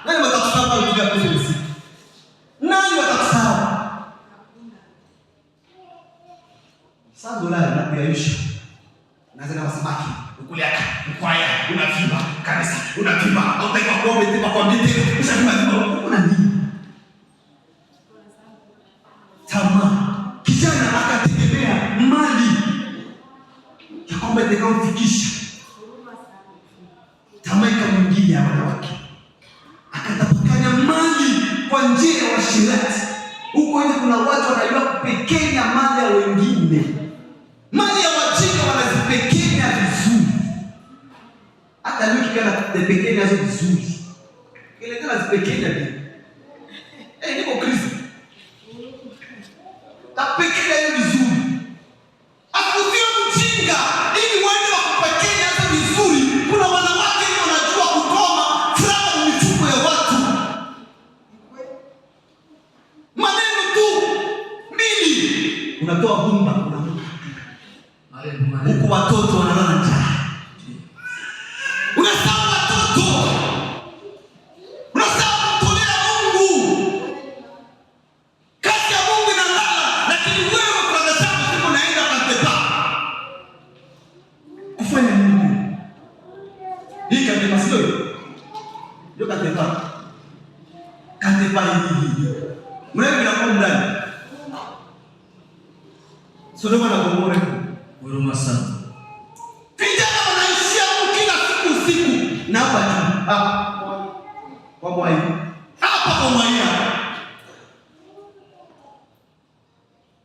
Nani watakusahau kwa kupiga pesa usiku? Nani watakusahau? Sasa dolari na kuyayusha. Nazana wasabaki, ukuliaka, ukwaya, unavimba, kanisa, unavimba, hautaipa kuombe tena kwa mbite, ushavimba, una nini? Tamaa. Kijana akategemea mali ya kwamba itakayomfikisha. Tamaa ikamwingia wanawake. Akatapakanya mali kwa njia ya uasherati. Huko nje kuna watu wanajua kupekenya mali ya wengine. Mali ya wajinga wanazipekenya vizuri. Hata mimi kikana kupekenya hizo vizuri. Kile kana zipekenya vizuri. Niko Kristo. Tapekenya hiyo vizuri. Akuzio mjinga ili wende wakupekenya hizo vizuri. Kuna wanawake wanajua kukoma frama ni mifuko ya watu. Maneno tu mbili unatoa bumba unamuka. Huko watoto wanalala njaa. Unasahau watoto. Unasahau kutolea Mungu. Kazi ya Mungu inalala, lakini wewe kwa sababu siku naenda katepa. Kufanya nini? Hii katepa sio? Ndio katepa. Katepa hii. Mwenye na kwa ndani. Sodoma na Gomora. Huruma sana. Vijana wanaishia kila siku usiku. Na hapa hapa. Kwa mwai. Hapa kwa mwai.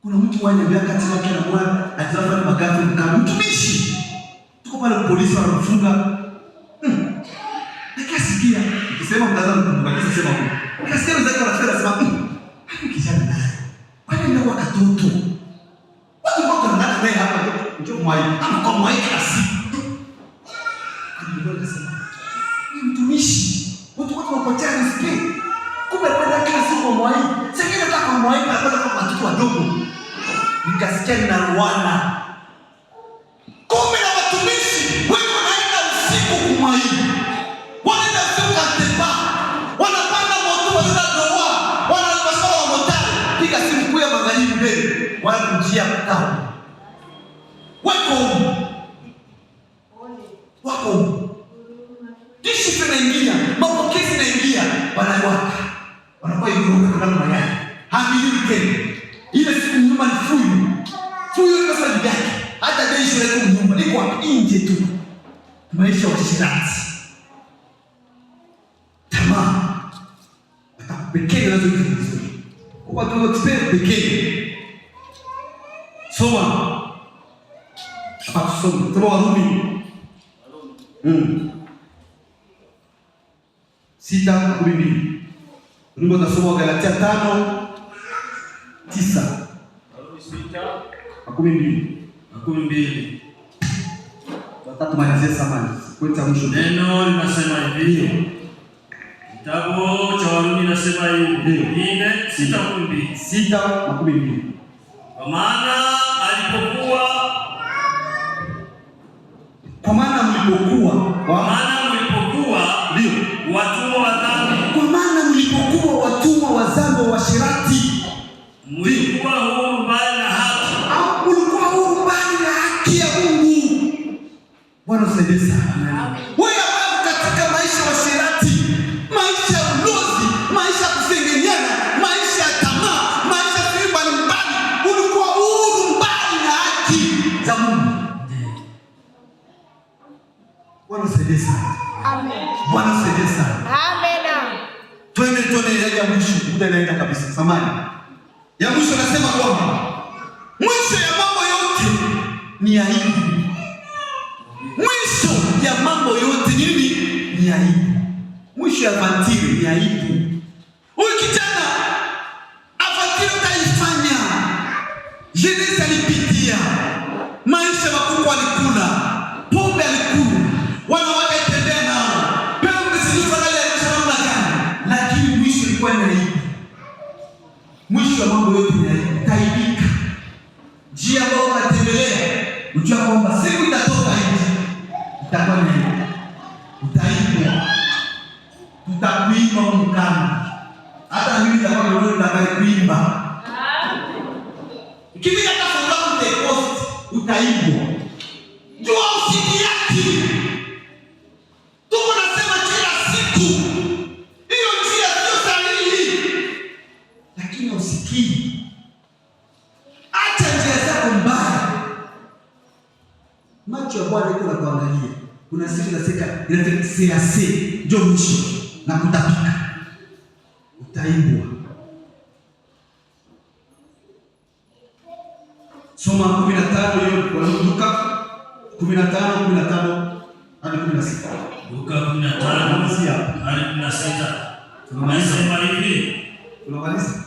Kuna mtu mmoja miaka kati yake na mwana atazama ni magafi mkama mtumishi. Tuko pale polisi wanamfunga. Nikasikia ukisema mtazamo kumbakiza sema huko. Nikasikia mzee anasema sema kijana naye. Kwani ndio wakatoto. Watu wote wanataka naye hapa ndio mwai. Ama kwa mwai kasi. Ndio nasema. Ni mtumishi. Watu wanapotea riziki. Kumbe kwenda kila siku mwai. Sasa nataka mwai na kwa watoto wadogo. Nikasikia na Rwanda. Kumbe na watumishi wewe wanaenda usiku kumwai. Wanaenda usiku katepa. Wanapanda moto wanaenda doa. Wanapaswa wa motari. Piga simu kwa magharibi mbele. Wanakujia mtao. Wako. Dishi tunaingia, mapokezi naingia, wanawaka. Wanakuwa yuko kwa mayai. Hamiliki tena. Ile siku nyuma ni fuyu. Fuyu ile sasa yake. Hata dishi ile nyuma liko hapo nje tu. Maisha ya shirati. Tamaa. Atakupekea nazo hizo vizuri. Kwa watu wote pekee. Soma. Hapa soma. Soma Warumi. 6:12. Mungu anasoma Galatia 5:9. Warumi 6:12. Watatu malizia samani. Kwenda mwisho. Neno linasema hivi. Kitabu cha Warumi linasema hivi. 6:12. Kwa maana mlipokuwa ndio watumwa wa dhambi. Kwa maana mlipokuwa watumwa wa dhambi wa shirati, mlikuwa huru mbali na haki. Au mlikuwa huru mbali na haki ya Mungu. Bwana usaidie sana. Wewe ambao katika maisha ya shirati, maisha ya ulozi, maisha ya kusengenyana, maisha ya tamaa, maisha ya mbali, ulikuwa huru mbali na haki za Mungu. Bwana usaidie sana. Amen. Bwana usaidie sana. Amen. Twende ya mwisho, muda inaenda kabisa. Samani. Ya mwisho nasema kwamba mwisho ya mambo yote ni aibu. Mwisho ya mambo yote ni nini? Ni aibu. Mwisho ya vantiri ni aibu. Huyu kijana avantiri utaifanya. Jenesi alipitia. Maisha makuku alikula. Pombe alikula. Wanawake tembea nao. Pembe zilizo ndani ya shamba gani? Lakini mwisho ilikuwa ni aibu. Mwisho wa mambo yote ni aibu. Taibika. Njia ambayo unatembelea, unajua kwamba siku itatoka hivi. Itakuwa ni aibu. Utaibwa. Tutakuima mimi kama wewe unataka kuimba. Ukifika hata kwa post utaibwa. Jua usikiati. Tuko nasema kila siku. Hiyo njia sio sahihi. Lakini usikii. Acha njia zako mbaya. Macho ya Bwana iko na kuangalia. Kuna siku inaseka ndio mwisho na kutapika. Utaibwa. Soma 15 hiyo kwa Luka 15 hadi 16. Luka 15 hadi 16. Tunasema hivi. Tunamaliza.